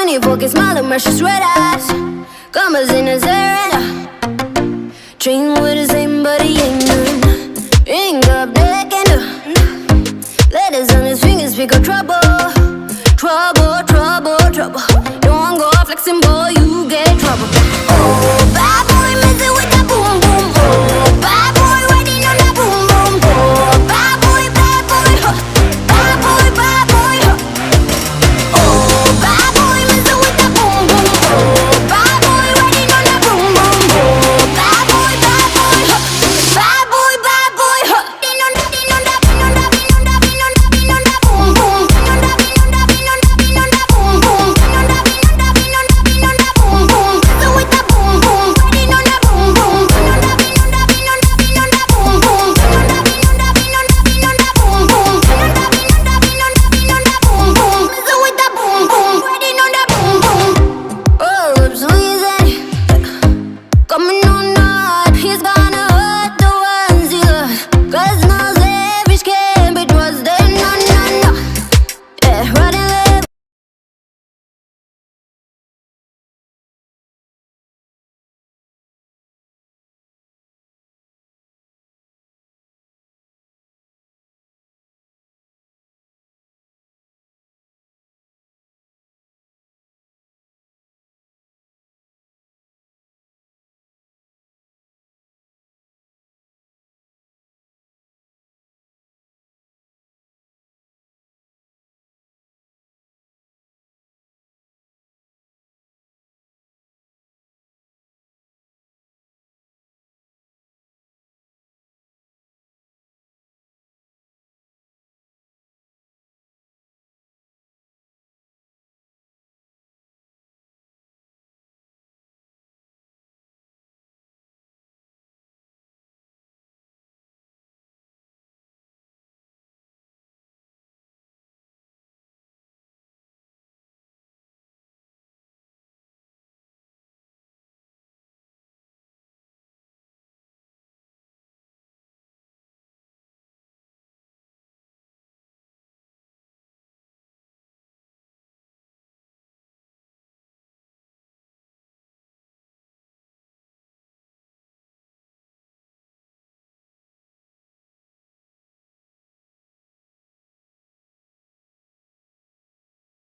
funny fucking smile and precious red eyes. Commas in his hair and train with the same, but he ain't none. Ring up neck and letters on his fingers pick up trouble. Trouble, trouble, trouble. Don't go flexing, boy, you get trouble. Oh, bad boy, messing with that boom, boom. Oh, bad boy, riding on that boom, boom. Oh, bad boy, huh. Bad boy, huh. Oh, bad boy, messing with that boom, boom. Oh, bad boy, riding on that boom, boom. Oh, bad boy, huh. Bad boy, huh. Din on that, din on that, din on that, din on that, din on that, din on that boom, boom. Din on that, din on that, din on that, din on that boom, boom. Din on that, din on that, din on that, din on that boom, boom. Messing with that boom, boom. Riding on that boom, boom. Din on that, din on that, din on that, din on that boom, boom. Din on that, din on that, din on that, din on that boom, boom. Din on that, din on that, din on that, din on that boom, boom. Messing with that boom, boom. Riding on that boom, boom. Oh, lips squeezing, coming on hard. He's gonna hurt the ones he loves, 'cause no savage can be trusted. No, no, no. Yeah, riding